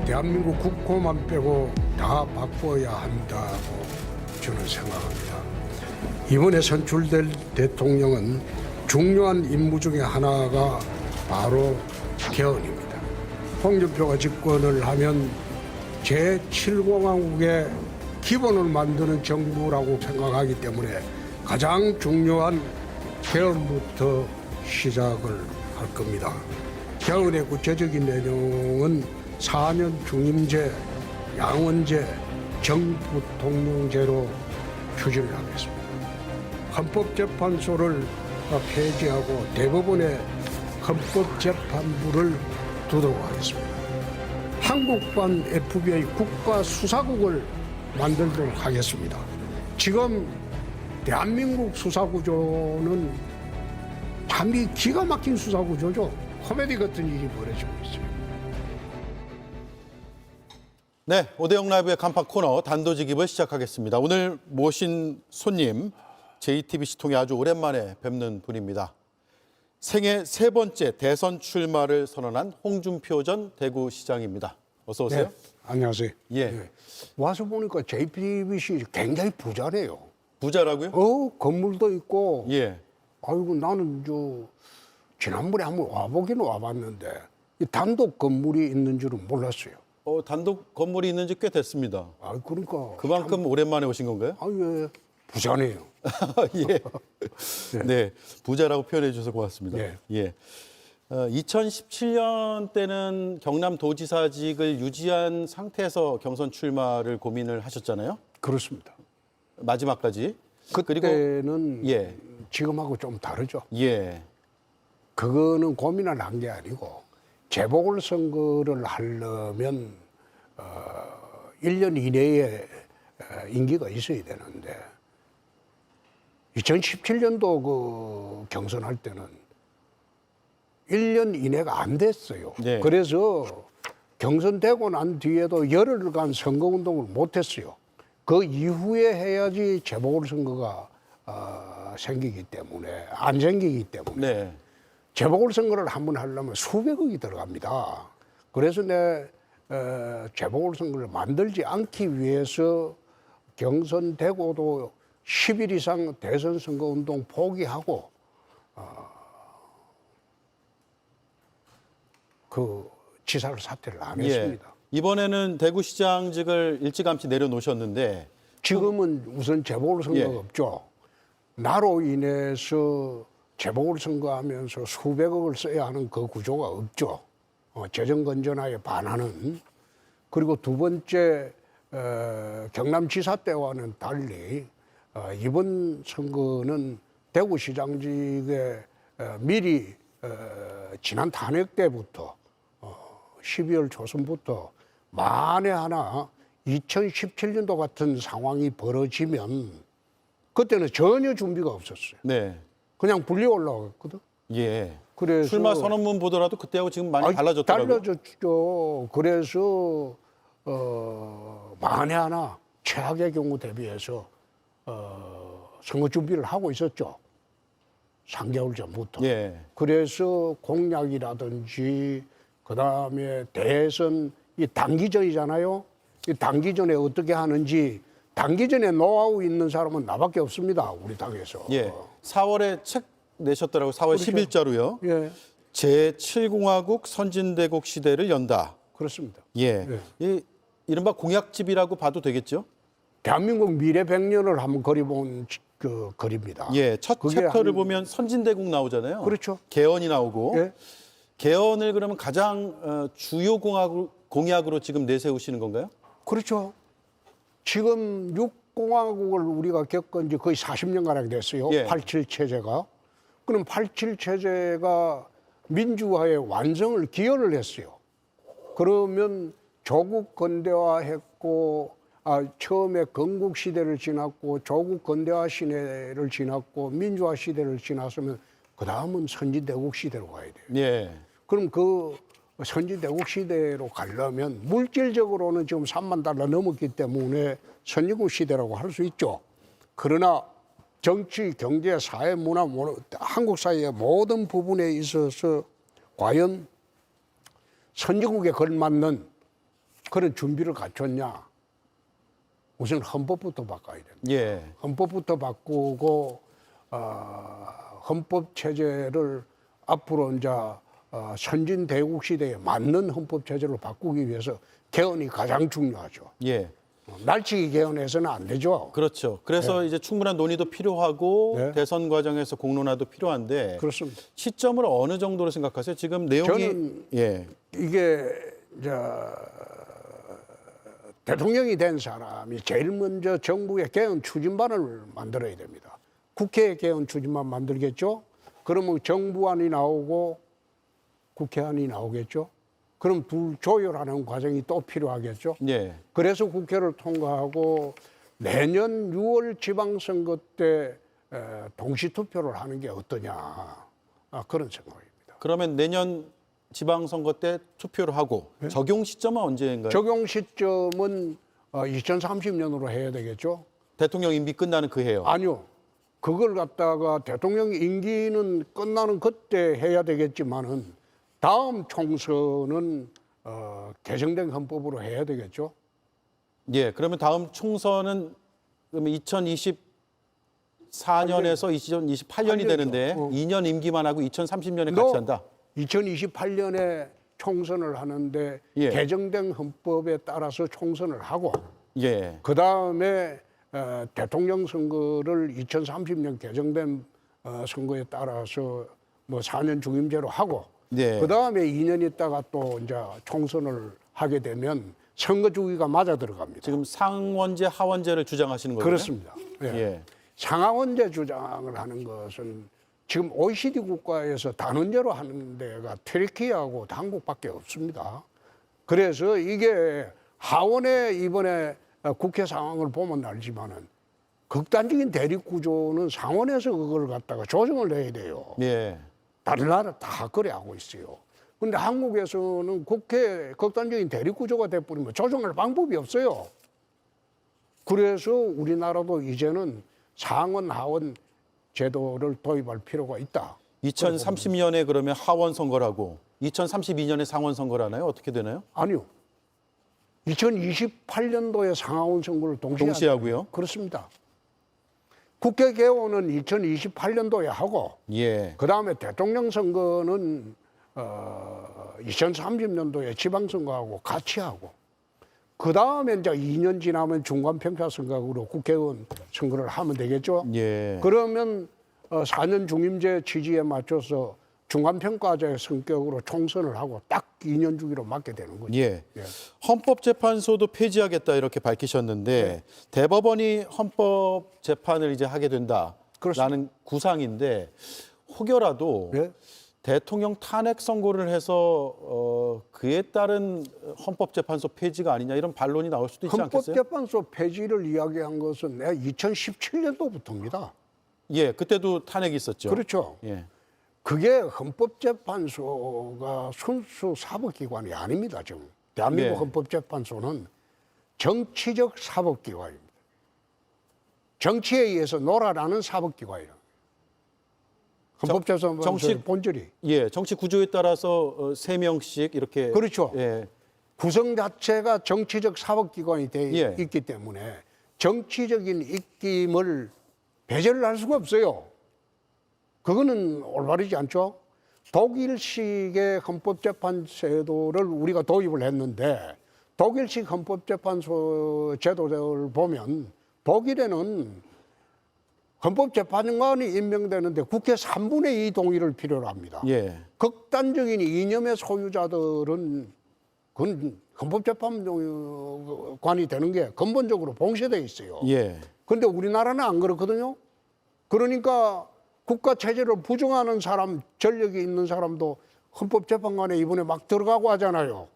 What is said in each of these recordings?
대한민국 국호만 빼고 다 바꿔야 한다고 저는 생각합니다. 이번에 선출될 대통령은 중요한 임무 중에 하나가 바로 개헌입니다. 홍준표가 집권을 하면 제7공화국의 기본을 만드는 정부라고 생각하기 때문에 가장 중요한 개헌부터 시작을 할 겁니다. 개헌의 구체적인 내용은 4년 중임제, 양원제, 정부통령제로 추진을 하겠습니다. 헌법재판소를 폐지하고 대법원의 헌법재판부를 두도록 하겠습니다. 한국版FBI 국가수사국을 만들도록 하겠습니다. 지금 대한민국 수사구조는 참 기가 막힌 수사구조죠. 코미디 같은 일이 벌어지고 있어요. 네, 오대영 라이브의 간판 코너 단도직입을 시작하겠습니다. 오늘 모신 손님, JTBC 통해 아주 오랜만에 뵙는 분입니다. 생애 3번째 대선 출마를 선언한 홍준표 전 대구시장입니다. 어서 오세요. 네, 안녕하세요. 예. 네. 와서 보니까 JTBC 굉장히 부자네요. 부자라고요? 건물도 있고. 예. 아이고, 나는 지난번에 한번 와보기는 와봤는데 이 단독 건물이 있는 줄은 몰랐어요. 단독 건물이 있는 지 꽤 됐습니다. 그러니까 그만큼 오랜만에 오신 건가요? 예, 부자네요. 예. 네, 부자라고 표현해 주셔서 고맙습니다. 네. 예. 2017년 때는 경남도지사직을 유지한 상태에서 경선 출마를 고민을 하셨잖아요. 그렇습니다. 마지막까지. 그때는 예. 지금하고 좀 다르죠. 예. 그거는 고민을 한 게 아니고 재보궐선거를 하려면 1년 이내에 임기가 있어야 되는데 2017년도 그 경선할 때는 1년 이내가 안 됐어요. 네. 그래서 경선되고 난 뒤에도 열흘간 선거운동을 못했어요. 그 이후에 해야지 재보궐선거가 생기기 때문에 안 생기기 때문에 네. 재보궐선거를 한번 하려면 수백억이 들어갑니다. 그래서 재보궐선거를 만들지 않기 위해서 경선되고도 10일 이상 대선 선거운동 포기하고 그 지사를 사퇴를 안 했습니다. 예. 이번에는 대구시장직을 일찌감치 내려놓으셨는데 지금은 우선 재보궐선거가 예. 없죠. 나로 인해서 재보궐선거하면서 수백억을 써야 하는 그 구조가 없죠. 재정 건전화에 반하는. 그리고 두 번째 경남지사 때와는 달리 이번 선거는 대구시장직에 미리 지난 탄핵 때부터 12월 초순부터 만에 하나 2017년도 같은 상황이 벌어지면 그때는 전혀 준비가 없었어요. 네. 그냥 불리 올라갔거든. 예. 그래서 출마 선언문 보더라도 그때하고 지금 많이 달라졌더라고요. 달라졌죠. 그래서 만에 하나 최악의 경우 대비해서 선거 준비를 하고 있었죠. 3개월 전부터. 예. 그래서 공약이라든지 그다음에 대선 이 단기전이잖아요. 이 단기전에 어떻게 하는지 단기전에 노하우 있는 사람은 나밖에 없습니다. 우리 당에서. 예. 4월에 책 내셨더라고요. 4월 그렇죠. 10일자로요. 예, 제7공화국 선진대국 시대를 연다. 그렇습니다. 예. 이 이른바 공약집이라고 봐도 되겠죠? 대한민국 미래 100년을 한번 그려본 그 글입니다. 예. 첫 그게 챕터를 보면 선진대국 나오잖아요. 그렇죠. 개헌이 나오고. 예. 개헌을 그러면 가장 주요 공약으로 지금 내세우시는 건가요? 그렇죠. 지금 6공화국을 우리가 겪은 지 거의 40년가량 됐어요. 예. 87 체제가. 그럼 87 체제가 민주화의 완성을 기여를 했어요. 그러면 조국 근대화했고, 처음에 건국 시대를 지났고, 조국 근대화 시대를 지났고, 민주화 시대를 지났으면 그 다음은 선진대국 시대로 가야 돼요. 예. 그럼 그 선진대국 시대로 가려면 물질적으로는 지금 3만 달러 넘었기 때문에 선진국 시대라고 할 수 있죠. 그러나 정치, 경제, 사회, 문화, 한국 사회의 모든 부분에 있어서 과연 선진국에 걸맞는 그런 준비를 갖췄냐? 우선 헌법부터 바꿔야 됩니다. 예. 헌법부터 바꾸고 헌법 체제를 앞으로 이제 선진 대국 시대에 맞는 헌법 체제로 바꾸기 위해서 개헌이 가장 중요하죠. 예. 날치기 개헌해서는 안 되죠. 그렇죠. 그래서 이제 충분한 논의도 필요하고 네. 대선 과정에서 공론화도 필요한데 그렇습니다. 시점을 어느 정도로 생각하세요? 지금 내용이 저는 예. 이게 대통령이 된 사람이 제일 먼저 정부의 개헌 추진반을 만들어야 됩니다. 국회의 개헌 추진반 만들겠죠? 그러면 정부안이 나오고 국회안이 나오겠죠? 그럼 둘 조율하는 과정이 또 필요하겠죠? 예. 그래서 국회를 통과하고 내년 6월 지방선거 때 동시 투표를 하는 게 어떠냐 그런 생각입니다. 그러면 내년 지방선거 때 투표를 하고 적용 시점은 언제인가요? 적용 시점은 2030년으로 해야 되겠죠? 대통령 임기 끝나는 그 해요. 아니요. 그걸 갖다가 대통령 임기는 끝나는 그때 해야 되겠지만은 다음 총선은 개정된 헌법으로 해야 되겠죠? 예. 그러면 다음 총선은 그러면 2024년에서 2028년이 되는데 2년 임기만 하고 2030년에 같이 한다. 2028년에 총선을 하는데 예. 개정된 헌법에 따라서 총선을 하고 예. 그 다음에 대통령 선거를 2030년 개정된 선거에 따라서 뭐 4년 중임제로 하고 네. 그 다음에 2년 있다가 또 이제 총선을 하게 되면 선거 주기가 맞아 들어갑니다. 지금 상원제, 하원제를 주장하시는 거죠? 그렇습니다. 예. 예. 상하원제 주장을 하는 것은 지금 OECD 국가에서 단원제로 하는 데가 튀르키예하고 한국밖에 없습니다. 그래서 이게 하원에 이번에 국회 상황을 보면 알지만은 극단적인 대립 구조는 상원에서 그걸 갖다가 조정을 해야 돼요. 예. 다른 나라 다 그래 하고 있어요. 근데 한국에서는 국회 극단적인 대립 구조가 돼버리면 조정할 방법이 없어요. 그래서 우리나라도 이제는 상원 하원 제도를 도입할 필요가 있다. 2030년에 그러면 하원 선거를 하고 2032년에 상원 선거를 하나요? 어떻게 되나요? 아니요. 2028년도에 상하원 선거를 동시에 하고요? 그렇습니다. 국회 개원은 2028년도에 하고 예. 그다음에 대통령 선거는 2030년도에 지방선거하고 같이 하고 그다음에 이제 2년 지나면 중간평가선거로 국회의원 선거를 하면 되겠죠. 예. 그러면 4년 중임제 취지에 맞춰서 중간평가제의 성격으로 총선을 하고 딱 2년 주기로 맞게 되는 거죠. 예. 예. 헌법재판소도 폐지하겠다 이렇게 밝히셨는데 대법원이 헌법재판을 이제 하게 된다라는 그렇습니다. 구상인데 혹여라도 예? 대통령 탄핵 선고를 해서 그에 따른 헌법재판소 폐지가 아니냐 이런 반론이 나올 수도 있지 않겠어요? 헌법재판소 폐지를 이야기한 것은 내가 2017년도부터입니다. 예, 그때도 탄핵이 있었죠. 그렇죠. 예. 그게 헌법재판소가 순수 사법기관이 아닙니다. 지금 대한민국 네. 헌법재판소는 정치적 사법기관입니다. 정치에 의해서 놀아나는 사법기관이에요. 헌법재판소의 정치- 본질이. 예, 정치 구조에 따라서 3명씩 이렇게 그렇죠. 예. 구성 자체가 정치적 사법기관이 돼 예. 있기 때문에 정치적인 입김을 배제를 할 수가 없어요. 그거는 올바르지 않죠. 독일식의 헌법재판 제도를 우리가 도입을 했는데 독일식 헌법재판소 제도를 보면 독일에는 헌법재판관이 임명되는데 국회 3분의 2 동의를 필요로 합니다. 예. 극단적인 이념의 소유자들은 그건 헌법재판관이 되는 게 근본적으로 봉쇄되어 있어요. 예. 그런데 우리나라는 안 그렇거든요. 그러니까 국가 체제를 부정하는 사람, 전력이 있는 사람도 헌법재판관에 이번에 막 들어가고 하잖아요.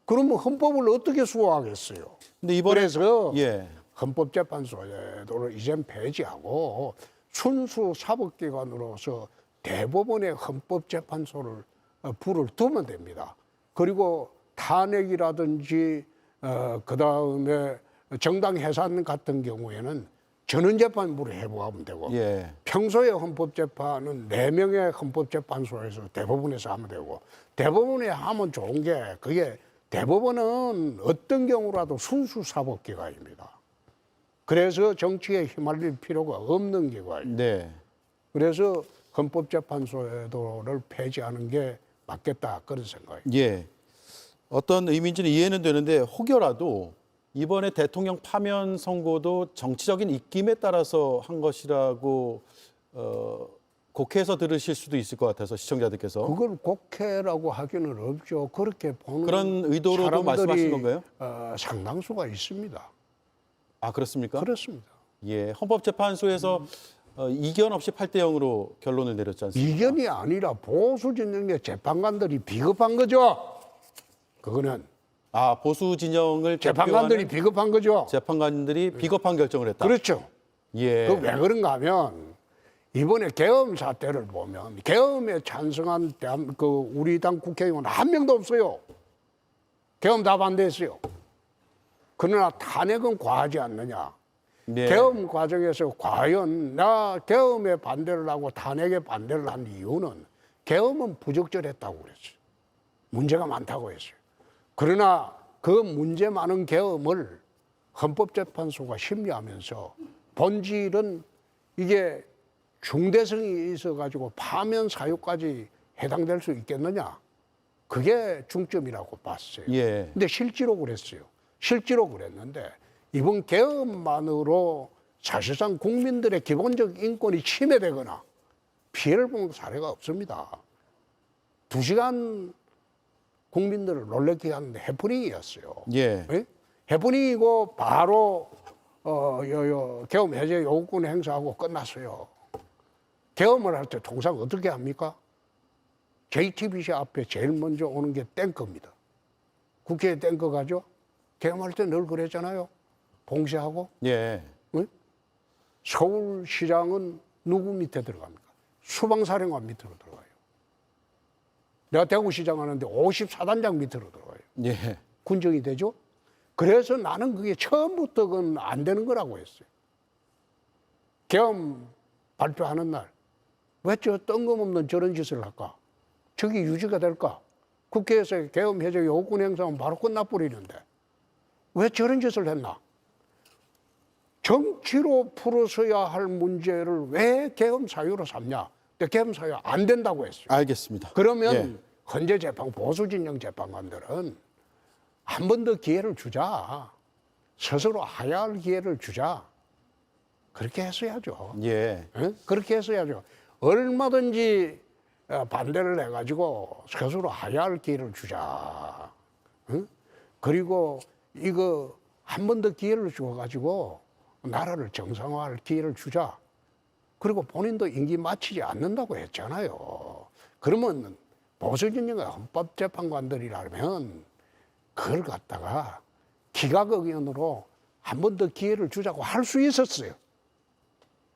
그러면 헌법을 어떻게 수호하겠어요? 근데 이번에 그래서 예. 헌법재판소를 이젠 폐지하고 순수 사법기관으로서 대법원의 헌법재판소를 불을 두면 됩니다. 그리고 탄핵이라든지 그다음에 정당 해산 같은 경우에는 전원재판부로 해부하면 되고 예. 평소에 헌법재판은 4명의 헌법재판소에서 대법원에서 하면 되고 대법원에 하면 좋은 게 그게 대법원은 어떤 경우라도 순수 사법기관입니다. 그래서 정치에 휘말릴 필요가 없는 기관입니다. 네. 그래서 헌법재판소를 폐지하는 게 맞겠다 그런 생각입니다. 예. 어떤 의미인지는 이해는 되는데 혹여라도 이번에 대통령 파면 선고도 정치적인 입김에 따라서 한 것이라고 곡해서 들으실 수도 있을 것 같아서 시청자들께서 그걸 곡해라고 하기는 없죠. 그렇게 보는 그런 의도로도 말씀하신 건가요? 상당수가 있습니다. 아, 그렇습니까? 그렇습니다. 예. 헌법재판소에서 이견 없이 8대 0으로 결론을 내렸지 않습니까? 이견이 아니라 보수 진영의 재판관들이 비겁한 거죠. 그거는 아, 보수 진영을 재판관들이 대표하는 비겁한 거죠. 재판관들이 비겁한 결정을 했다. 그렇죠. 예. 그 왜 그런가 하면 이번에 계엄 사태를 보면 계엄에 찬성한 우리 당 국회의원 한 명도 없어요. 계엄 다 반대했어요. 그러나 탄핵은 과하지 않느냐. 네. 계엄 과정에서 과연 나 계엄에 반대를 하고 탄핵에 반대를 한 이유는 계엄은 부적절했다고 그랬어요. 문제가 많다고 했어요. 그러나 그 문제 많은 계엄을 헌법재판소가 심리하면서 본질은 이게 중대성이 있어가지고 파면 사유까지 해당될 수 있겠느냐. 그게 중점이라고 봤어요. 예. 근데 실제로 그랬어요. 실제로 그랬는데 이번 계엄만으로 사실상 국민들의 기본적 인권이 침해되거나 피해를 본 사례가 없습니다. 2시간 국민들을 놀래게 한 해프닝이었어요. 예. 예? 해프닝이고 바로 계엄 해제 요구권 행사하고 끝났어요. 계엄을 할 때 통상 어떻게 합니까? JTBC 앞에 제일 먼저 오는 게 탱커입니다. 국회에 탱커 가죠? 계엄할 때 늘 그랬잖아요. 봉쇄하고. 예. 응? 서울시장은 누구 밑에 들어갑니까? 수방사령관 밑으로 들어가요. 내가 대구시장 하는데 54단장 밑으로 들어가요. 예. 군정이 되죠? 그래서 나는 그게 처음부터 그건 안 되는 거라고 했어요. 계엄 발표하는 날, 왜 저 뜬금없는 저런 짓을 할까? 저게 유지가 될까? 국회에서 계엄 해제 요구권 행사하면 바로 끝나버리는데 왜 저런 짓을 했나? 정치로 풀어서야 할 문제를 왜 계엄 사유로 삼냐? 근데 계엄 사유 안 된다고 했어요. 알겠습니다. 그러면 예. 헌재 재판, 보수 진영 재판관들은 한 번 더 기회를 주자. 스스로 하야할 기회를 주자. 그렇게 했어야죠. 예. 예? 그렇게 했어야죠. 얼마든지 반대를 해가지고 스스로 하야할 기회를 주자. 응? 그리고 이거 한 번 더 기회를 주어가지고 나라를 정상화할 기회를 주자. 그리고 본인도 임기 마치지 않는다고 했잖아요. 그러면 보수 진영의 헌법재판관들이라면 그걸 갖다가 기각의견으로 한 번 더 기회를 주자고 할 수 있었어요.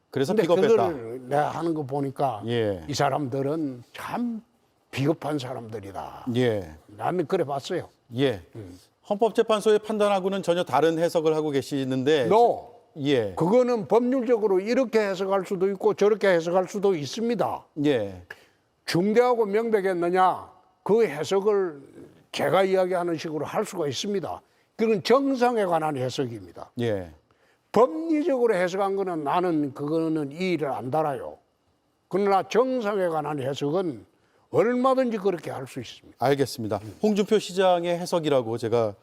그래서 근데 비겁했다. 그걸 내가 하는 거 보니까 예. 이 사람들은 참 비겁한 사람들이다. 예. 나는 그래 봤어요. 예. 헌법재판소의 판단하고는 전혀 다른 해석을 하고 계시는데 너 예. 그거는 법률적으로 이렇게 해석할 수도 있고 저렇게 해석할 수도 있습니다. 예. 중대하고 명백했느냐 그 해석을 제가 이야기하는 식으로 할 수가 있습니다. 그건 정상에 관한 해석입니다. 예. 법리적으로 해석한 거는 나는 그거는 이의를 안 달아요. 그러나 정상에 관한 해석은 얼마든지 그렇게 할 수 있습니다. 알겠습니다. 홍준표 시장의 해석이라고 제가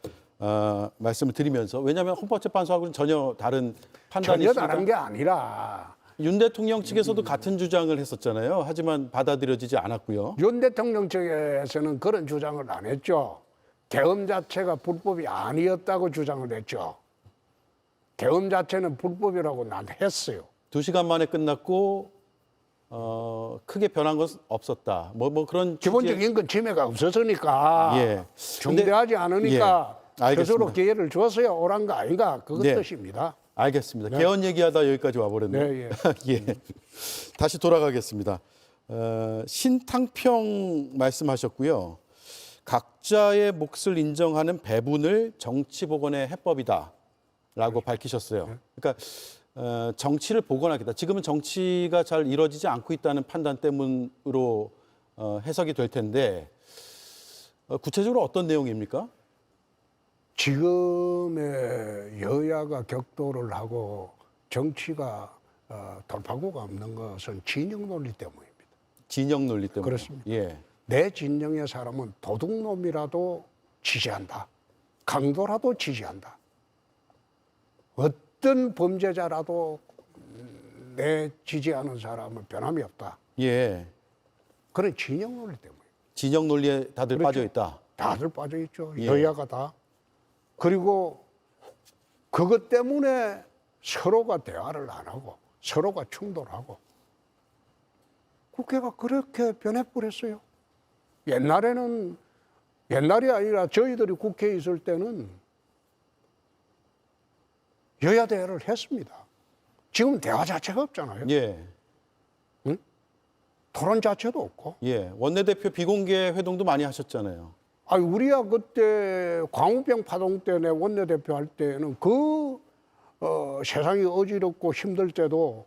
말씀을 드리면서 왜냐하면 헌법재판소하고는 전혀 다른 판단이 전혀 있으니까 다른 게 아니라 윤 대통령 측에서도 같은 주장을 했었잖아요. 하지만 받아들여지지 않았고요. 윤 대통령 측에서는 그런 주장을 안 했죠. 계엄 자체가 불법이 아니었다고 주장을 했죠. 계엄 자체는 불법이라고 난 했어요. 2시간 만에 끝났고 크게 변한 건 없었다. 뭐 그런 기본적 인권 침해가 없었으니까 예. 중대하지 않으니까 예. 알겠습니다. 스스로 기회를 줬어야 옳은 거 아닌가 그것 네. 뜻입니다. 알겠습니다. 개헌 얘기하다 여기까지 와버렸네요. 네, 예. 다시 돌아가겠습니다. 신탕평 말씀하셨고요. 각자의 몫을 인정하는 배분을 정치복원의 해법이다라고 밝히셨어요. 그러니까 정치를 복원하겠다. 지금은 정치가 잘 이루어지지 않고 있다는 판단 때문으로 해석이 될 텐데 구체적으로 어떤 내용입니까? 지금의 여야가 격돌을 하고 정치가 돌파구가 없는 것은 진영 논리 때문입니다. 진영 논리 때문에. 그렇습니다. 예. 내 진영의 사람은 도둑놈이라도 지지한다. 강도라도 지지한다. 어떤 범죄자라도 내 지지하는 사람은 변함이 없다. 예. 그런 진영 논리 때문에. 진영 논리에 다들 그렇죠. 빠져 있다. 다들 빠져 있죠. 예. 여야가 다. 그리고 그것 때문에 서로가 대화를 안 하고 서로가 충돌하고 국회가 그렇게 변해버렸어요. 옛날이 아니라 저희들이 국회에 있을 때는 여야 대화를 했습니다. 지금 대화 자체가 없잖아요. 예. 토론 자체도 없고. 예. 원내대표 비공개 회동도 많이 하셨잖아요. 아니, 우리야 그때 광우병 파동 때 내 원내대표 할 때는 세상이 어지럽고 힘들 때도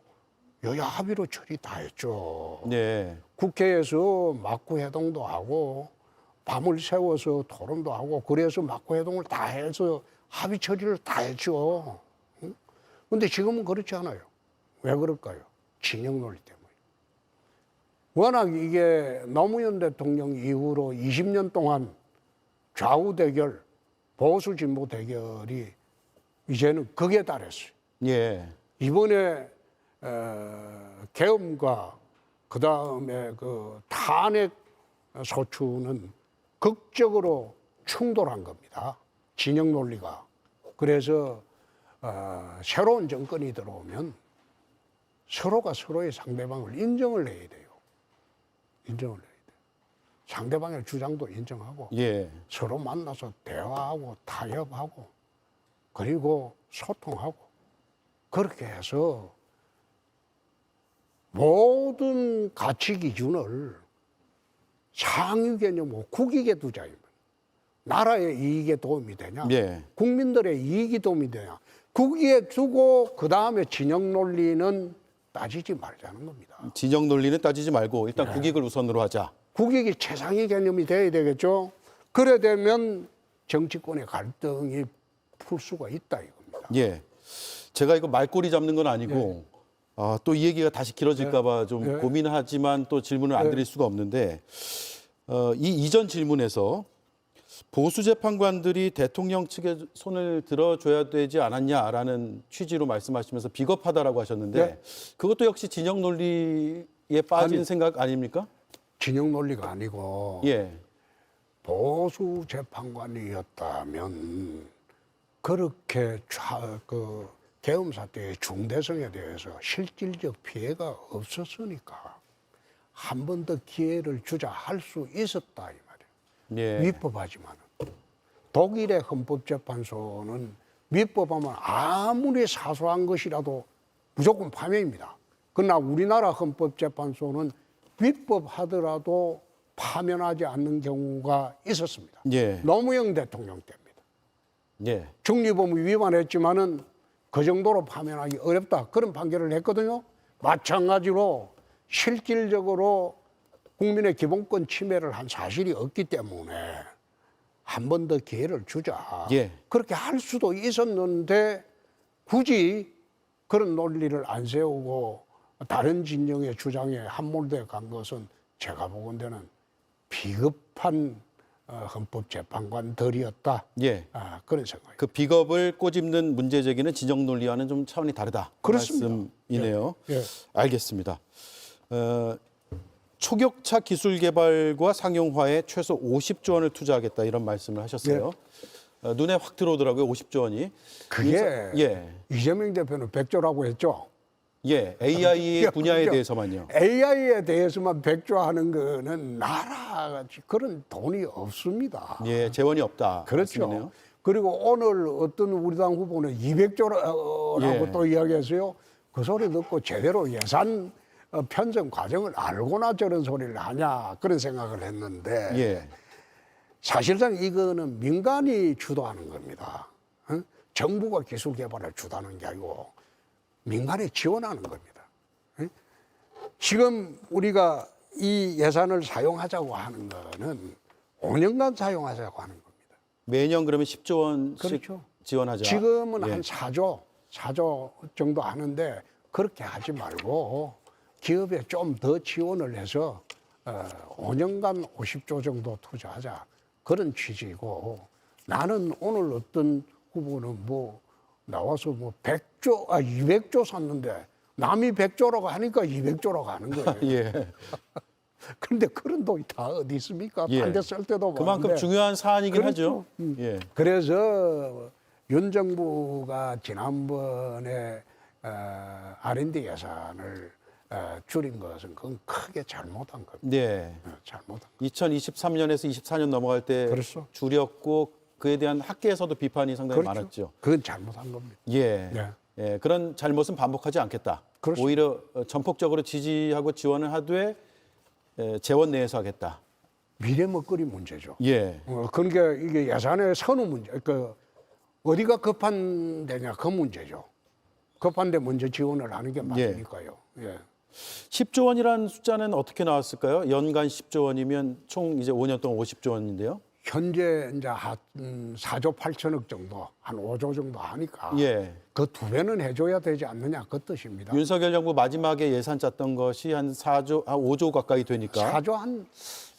여야 합의로 처리 다 했죠. 예. 국회에서 막구 회동도 하고 밤을 새워서 토론도 하고 그래서 막구 회동을 다 해서 합의 처리를 다 했죠. 근데 지금은 그렇지 않아요. 왜 그럴까요? 진영 논리 때문에. 워낙 이게 노무현 대통령 이후로 20년 동안 좌우 대결, 보수 진보 대결이 이제는 극에 달했어요. 예. 이번에 계엄과 그 다음에 그 탄핵 소추는 극적으로 충돌한 겁니다. 진영 논리가. 그래서 새로운 정권이 들어오면 서로가 서로의 상대방을 인정을 해야 돼요. 인정을 해야 돼요. 상대방의 주장도 인정하고 예. 서로 만나서 대화하고 타협하고 그리고 소통하고 그렇게 해서 모든 가치 기준을 상위 개념으로 국익에 두자. 나라의 이익에 도움이 되냐? 예. 국민들의 이익이 도움이 되냐? 국익에 두고 그 다음에 진영 논리는 따지지 말자는 겁니다. 진영 논리는 따지지 말고 일단 국익을 우선으로 하자. 국익이 최상위 개념이 돼야 되겠죠. 그래 되면 정치권의 갈등이 풀 수가 있다 이겁니다. 예. 제가 이거 말꼬리 잡는 건 아니고 또 이 얘기가 다시 길어질까 봐 좀 고민하지만 또 질문을 안 드릴 수가 없는데 이 이전 질문에서 보수 재판관들이 대통령 측에 손을 들어줘야 되지 않았냐라는 취지로 말씀하시면서 비겁하다라고 하셨는데 그것도 역시 진영 논리에 빠진 생각 아닙니까? 진영 논리가 아니고 예. 보수 재판관이었다면 그렇게 계엄 사태의 중대성에 대해서 실질적 피해가 없었으니까 한 번 더 기회를 주자 할 수 있었다 이 말이에요. 예. 위법하지만 독일의 헌법재판소는 위법하면 아무리 사소한 것이라도 무조건 파면입니다. 그러나 우리나라 헌법재판소는 위법하더라도 파면하지 않는 경우가 있었습니다. 예. 노무현 대통령 때입니다. 예. 중리범위 위반했지만은 그 정도로 파면하기 어렵다. 그런 판결을 했거든요. 마찬가지로 실질적으로 국민의 기본권 침해를 한 사실이 없기 때문에 한 번 더 기회를 주자. 예. 그렇게 할 수도 있었는데 굳이 그런 논리를 안 세우고 다른 진영의 주장에 함몰되어 간 것은 제가 보건대는 비겁한 헌법재판관들이었다. 예. 그런 생각입니다. 그 비겁을 꼬집는 문제 제기는 진영 논리와는 좀 차원이 다르다. 그렇습니다. 말씀이네요. 예. 알겠습니다. 초격차 기술 개발과 상용화에 최소 50조 원을 투자하겠다 이런 말씀을 하셨어요. 눈에 확 들어오더라고요. 50조 원이. 그게 이재명 대표는 100조라고 했죠. 예, AI 분야에 대해서만요. AI에 대해서만 100조 하는 거는 나라 그런 돈이 없습니다. 예, 재원이 없다. 그렇죠. 말씀이네요. 그리고 오늘 어떤 우리 당 후보는 200조라고 또 이야기했어요. 그 소리 듣고 제대로 예산 편성 과정을 알고나 저런 소리를 하냐 그런 생각을 했는데 예. 사실상 이거는 민간이 주도하는 겁니다. 정부가 기술 개발을 주도하는 게 아니고 민간에 지원하는 겁니다. 지금 우리가 이 예산을 사용하자고 하는 거는 5년간 사용하자고 하는 겁니다. 매년 그러면 10조 원씩 그렇죠. 지원하자. 지금은 예. 한 4조 정도 하는데 그렇게 하지 말고 기업에 좀 더 지원을 해서 5년간 50조 정도 투자하자. 그런 취지이고 나는 오늘 어떤 후보는 뭐 나와서 뭐 200조 샀는데 남이 100조라고 하니까 200조라고 하는 거예요. 예. 그런데 그런 돈이 다 어디 있습니까? 예. 딴 데 쓸 때도 그만큼 많은데. 중요한 사안이긴 그렇죠. 하죠. 예. 그래서 윤 정부가 지난번에 R&D 예산을 줄인 것은 그건 크게 잘못한 겁니다. 네. 잘못한. 2023년에서 24년 넘어갈 때 그렇죠. 줄였고 그에 대한 학계에서도 비판이 상당히 그렇죠. 많았죠. 그건 잘못한 겁니다. 예. 네. 예. 그런 잘못은 반복하지 않겠다. 그렇습니다. 오히려 전폭적으로 지지하고 지원을 하되 재원 내에서 하겠다. 미래 먹거리 문제죠. 예. 그러니까 이게 예산의 선호 문제, 어디가 급한 데냐 그 문제죠. 급한데 먼저 지원을 하는 게 맞으니까요. 예. 10조 원이라는 숫자는 어떻게 나왔을까요? 연간 10조 원이면 총 이제 5년 동안 50조 원인데요. 현재 이제 한 4조 8천억 정도, 한 5조 정도 하니까 예. 그 2배는 해줘야 되지 않느냐 그 뜻입니다. 윤석열 정부 마지막에 예산 짰던 것이 한 5조 가까이 되니까 4조 한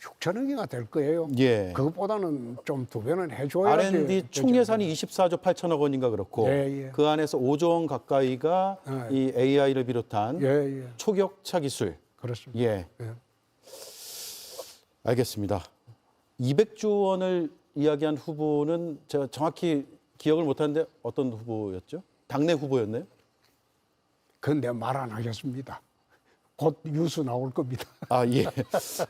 6천억이나 될 거예요. 예. 그것보다는 좀 2배는 해줘야지. R&D 총 예산이 24조 8천억 원인가 그렇고 예, 예. 그 안에서 5조 원 가까이가 예. 이 AI를 비롯한 예, 초격차 기술. 그렇습니다. 예. 예. 알겠습니다. 200조 원을 이야기한 후보는 제가 정확히 기억을 못하는데 어떤 후보였죠? 당내 후보였나요? 그건 내가 말 안 하겠습니다. 곧 뉴스 나올 겁니다. 아, 예.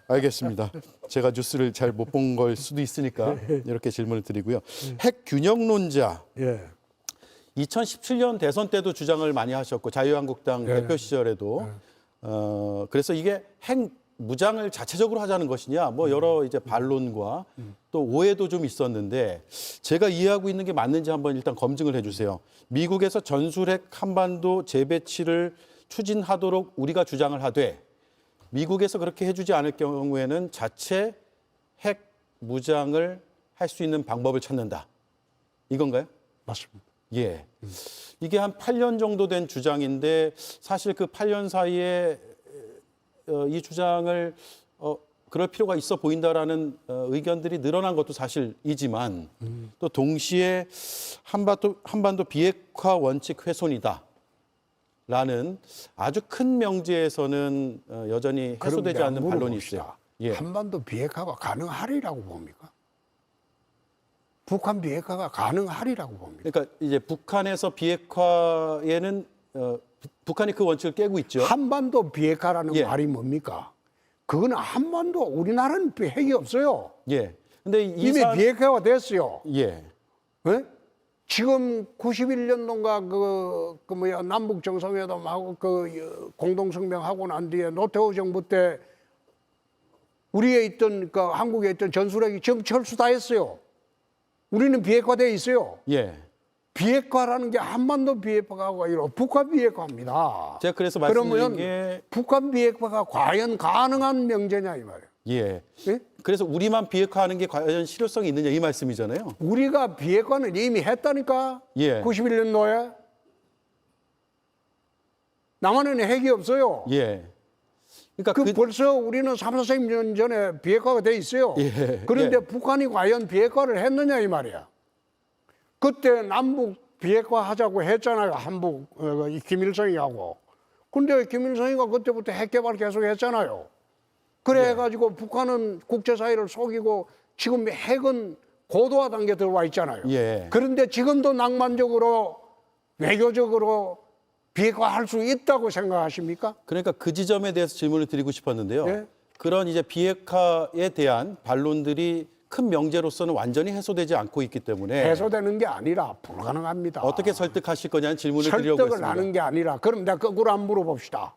알겠습니다. 제가 뉴스를 잘 못 본 걸 수도 있으니까 이렇게 질문을 드리고요. 핵 균형론자. 예. 2017년 대선 때도 주장을 많이 하셨고 자유한국당 예. 대표 시절에도 그래서 이게 핵 무장을 자체적으로 하자는 것이냐 뭐 여러 이제 반론과 또 오해도 좀 있었는데 제가 이해하고 있는 게 맞는지 한번 일단 검증을 해주세요. 미국에서 전술핵 한반도 재배치를 추진하도록 우리가 주장을 하되 미국에서 그렇게 해주지 않을 경우에는 자체 핵 무장을 할 수 있는 방법을 찾는다. 이건가요? 맞습니다. 예. 이게 한 8년 정도 된 주장인데 사실 그 8년 사이에 이 주장을 그럴 필요가 있어 보인다라는 의견들이 늘어난 것도 사실이지만 또 동시에 한반도 비핵화 원칙 훼손이다. 라는 아주 큰 명제에서는 여전히 해소되지 그럼 않는 내가 반론이 물어봅시다. 있어요. 예. 한반도 비핵화가 가능하리라고 봅니까? 북한 비핵화가 가능하리라고 봅니다. 그러니까 이제 북한에서 비핵화에는 북한이 그 원칙을 깨고 있죠. 한반도 비핵화라는 예. 말이 뭡니까? 그거는 한반도 우리나라는 핵이 없어요. 예. 근데 이미 비핵화가 됐어요. 예. 예? 지금 91년도인가 그 뭐야 남북 정상회담하고 그 공동성명하고 난 뒤에 노태우 정부 때 우리에 있던 그 한국에 있던 전술핵이 지금 철수 다 했어요. 우리는 비핵화돼 있어요. 예. 비핵화라는 게 한반도 비핵화가 아니라 북한 비핵화입니다. 제가 그래서 그러면 말씀드린 게 북한 비핵화가 과연 가능한 명제냐 이 말이에요. 예. 예? 그래서 우리만 비핵화하는 게 과연 실효성이 있느냐 이 말씀이잖아요. 우리가 비핵화는 이미 했다니까. 예. 91년도에 남한은 핵이 없어요. 예. 그러니까 벌써 우리는 3, 4년 전에 비핵화가 돼 있어요. 예. 그런데 예. 북한이 과연 비핵화를 했느냐 이 말이야. 그때 남북 비핵화 하자고 했잖아요. 한북 이 김일성이하고. 근데 김일성이가 그때부터 핵 개발 계속 했잖아요. 그래 해가지고 북한은 국제사회를 속이고 지금 핵은 고도화 단계에 들어와 있잖아요. 예. 그런데 지금도 낭만적으로 외교적으로 비핵화할 수 있다고 생각하십니까? 그러니까 그 지점에 대해서 질문을 드리고 싶었는데요. 예. 그런 이제 비핵화에 대한 반론들이 큰 명제로서는 완전히 해소되지 않고 있기 때문에 해소되는 게 아니라 불가능합니다. 어떻게 설득하실 거냐는 질문을 드리려고 설득을 했습니다. 하는 게 아니라 그럼 내가 거꾸로 한번 물어봅시다.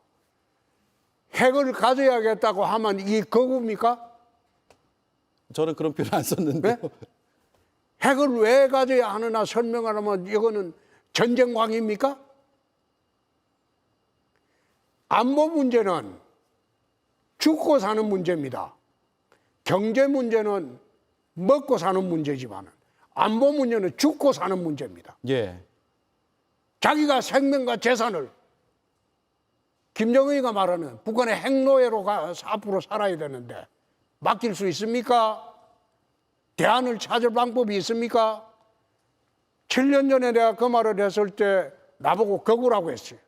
핵을 가져야겠다고 하면 이 거구입니까? 저는 그런 표현 안 썼는데요. 네? 핵을 왜 가져야 하느냐 설명을 하면 이거는 전쟁광입니까? 안보 문제는 죽고 사는 문제입니다. 경제 문제는 먹고 사는 문제지만 안보 문제는 죽고 사는 문제입니다. 예. 자기가 생명과 재산을 김정은이가 말하는 북한의 핵노예로 앞으로 살아야 되는데 맡길 수 있습니까? 대안을 찾을 방법이 있습니까? 7년 전에 내가 그 말을 했을 때 나보고 거구라고 했어요.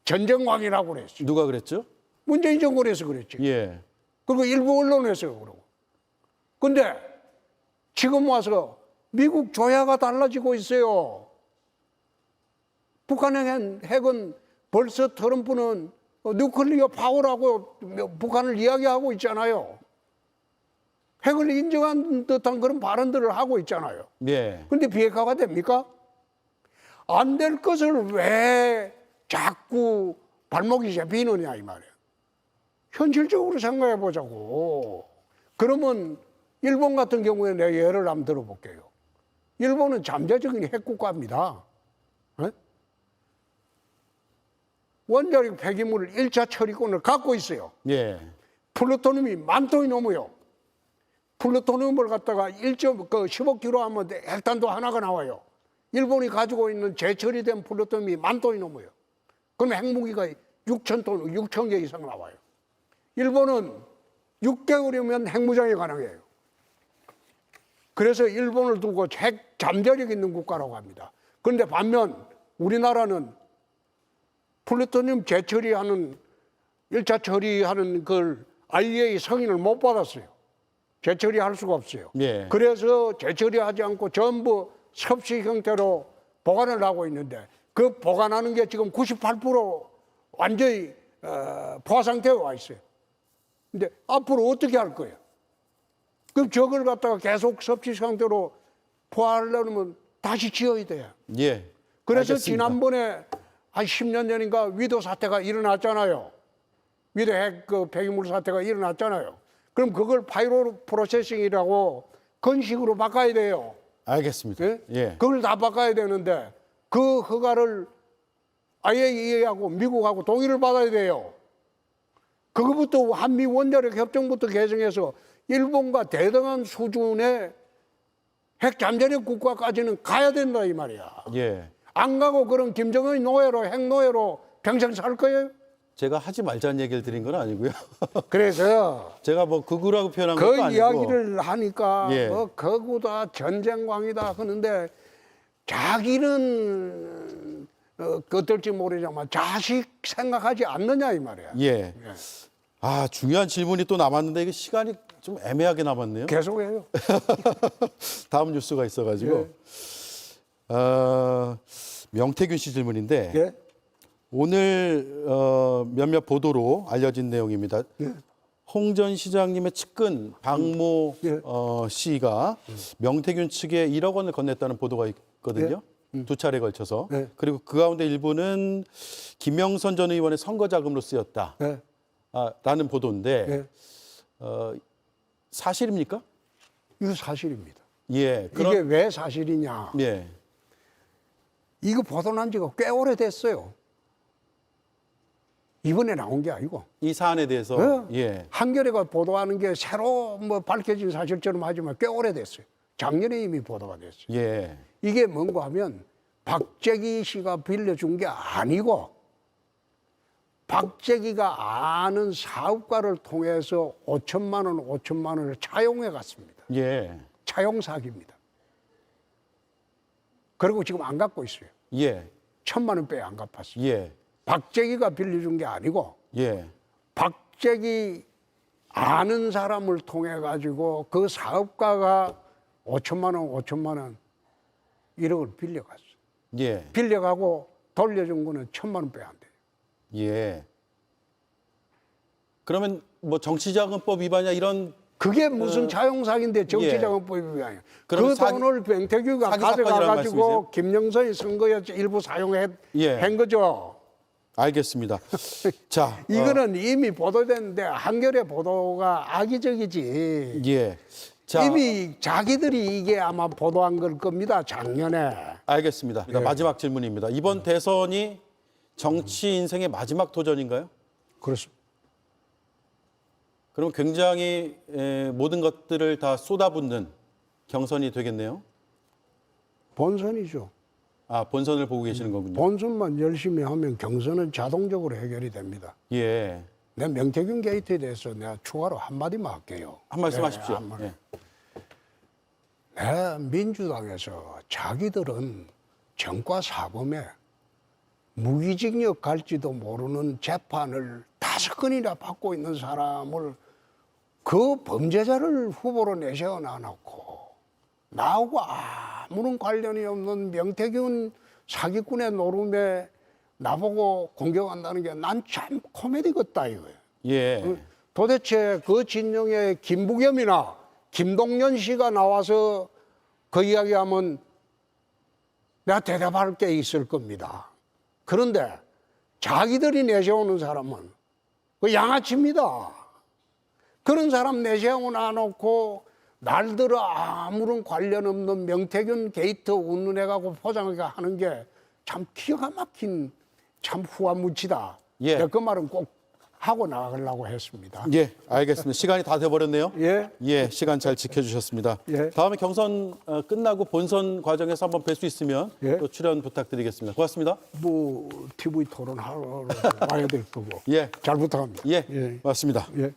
전쟁왕이라고 그랬어요. 누가 그랬죠? 문재인 정권에서 그랬지. 예. 그리고 일부 언론에서 그러고. 근데 지금 와서 미국 조야가 달라지고 있어요. 북한의 핵은 벌써 트럼프는 뉴클리어 파워라고 북한을 이야기하고 있잖아요. 핵을 인정한 듯한 그런 발언들을 하고 있잖아요. 예. 근데 비핵화가 됩니까? 안 될 것을 왜 자꾸 발목이 잡히느냐 이 말이에요. 현실적으로 생각해 보자고. 그러면 일본 같은 경우에 내가 예를 한번 들어볼게요. 일본은 잠재적인 핵국가입니다. 네? 원자력 폐기물 1차 처리권을 갖고 있어요. 예. 플루토늄이 10,000톤이 넘어요. 플루토늄을 갖다가 15kg 하면 핵탄두 하나가 나와요. 일본이 가지고 있는 재처리된 플루토늄이 10,000톤이 넘어요. 그러면 핵무기가 6,000톤, 6,000개 이상 나와요. 일본은 6개월이면 핵무장이 가능해요. 그래서 일본을 두고 핵 잠재력 있는 국가라고 합니다. 그런데 반면 우리나라는 플루토늄 재처리하는 1차 처리하는 걸 IAEA 승인을 못 받았어요. 재처리할 수가 없어요. 예. 그래서 재처리하지 않고 전부 섭씨 형태로 보관을 하고 있는데 그 보관하는 게 지금 98% 완전히 포화 상태에 와 있어요. 근데 앞으로 어떻게 할 거예요? 그럼 저걸 갖다가 계속 섭씨 상태로 포화하려면 다시 지어야 돼요. 예. 그래서 알겠습니다. 지난번에 한 10년 전인가 위도 사태가 일어났잖아요. 위도 핵 폐기물 사태가 일어났잖아요. 그럼 그걸 파이로 프로세싱이라고 건식으로 바꿔야 돼요. 알겠습니다. 예? 예. 그걸 다 바꿔야 되는데 그 허가를 IAEA하고 미국하고 동의를 받아야 돼요. 그거부터 한미 원자력 협정부터 개정해서 일본과 대등한 수준의 핵 잠재력 국가까지는 가야 된다 이 말이야. 예. 안 가고 그럼 김정은 노예로 핵노예로 평생 살 거예요? 제가 하지 말자는 얘기를 드린 건 아니고요. 그래서 제가 뭐 극우라고 표현한 그 것도 아니고. 이야기를 하니까 예. 뭐 거구다 전쟁광이다 하는데 자기는 어떨지 모르지만 자식 생각하지 않느냐 이 말이야. 예. 아, 중요한 질문이 또 남았는데 이게 시간이 좀 애매하게 남았네요. 계속해요. 다음 뉴스가 있어가지고. 명태균 씨 질문인데 예? 오늘 몇몇 보도로 알려진 내용입니다. 예. 홍 전 시장님의 측근 박모 예. 씨가 명태균 측에 1억 원을 건넸다는 보도가 있거든요. 두 차례 걸쳐서. 예. 그리고 그 가운데 일부는 김영선 전 의원의 선거 자금으로 쓰였다. 예. 라는 보도인데 예. 사실입니까? 이거 사실입니다. 예. 이게 왜 사실이냐? 예. 이거 보도난 지가 꽤 오래됐어요. 이번에 나온 게 아니고. 이 사안에 대해서 예. 한겨레가 보도하는 게 새로 뭐 밝혀진 사실처럼 하지만 꽤 오래됐어요. 작년에 이미 보도가 됐어요. 예. 이게 뭔가 하면 박재기 씨가 빌려준 게 아니고 박재기가 아는 사업가를 통해서 5천만 원을 차용해 갔습니다. 예. 차용 사기입니다. 그리고 지금 안 갚고 있어요. 예. 1,000만 원 빼 안 갚았어요. 예. 박재기가 빌려준 게 아니고 예. 박재기 아는 사람을 통해 가지고 그 사업가가 5천만 원 1억을 빌려갔어. 예. 빌려가고 돌려준 거는 1,000만 원 빼 안 돼요. 예. 그러면 뭐 정치자금법 위반이야 이런 그게 무슨 차용사기인데 정치자금법이 아니야. 그 사기- 돈을 변태규가 사기 사건이라는 가져가 말씀이세요? 가지고 김영선이 선거에 일부 사용한 거죠. 알겠습니다. 자, 이거는 이미 보도됐는데 한겨레 보도가 악의적이지. 예. 자, 이미 자기들이 이게 아마 보도한 걸 겁니다. 작년에. 알겠습니다. 마지막 질문입니다. 이번 대선이 정치 인생의 마지막 도전인가요? 그렇습니다. 그럼 굉장히 모든 것들을 다 쏟아붓는 경선이 되겠네요. 본선이죠. 아, 본선을 보고 계시는 거군요. 본선만 열심히 하면 경선은 자동적으로 해결이 됩니다. 예. 내 명태균 게이트에 대해서 내가 추가로 한마디만 할게요. 한 말씀 하십시오. 한 말. 예. 내 민주당에서 자기들은 정과 사범에 무기징역 갈지도 모르는 재판을 5건이나 받고 있는 사람을 그 범죄자를 후보로 내세워 놔놓고 나하고 아무런 관련이 없는 명태균 사기꾼의 노름에 나보고 공격한다는 게 난 참 코미디 같다 이거예요. 예. 도대체 그 진영에 김부겸이나 김동연 씨가 나와서 그 이야기하면 내가 대답할 게 있을 겁니다. 그런데 자기들이 내세우는 사람은 그 양아치입니다. 그런 사람 내세우고 놔놓고 날들어 아무런 관련 없는 명태균 게이트 운운해가고 포장하게 하는 게 참 기가 막힌 참 후한무치다. 예. 내가 그 말은 꼭 하고 나가려고 했습니다. 예, 알겠습니다. 시간이 다 돼버렸네요. 예. 예, 시간 잘 지켜주셨습니다. 예. 다음에 경선 끝나고 본선 과정에서 한번 뵐 수 있으면 예. 또 출연 부탁드리겠습니다. 고맙습니다. 뭐 TV 토론하러 와야 될 거고. 예. 잘 부탁합니다. 예, 맞습니다. 예.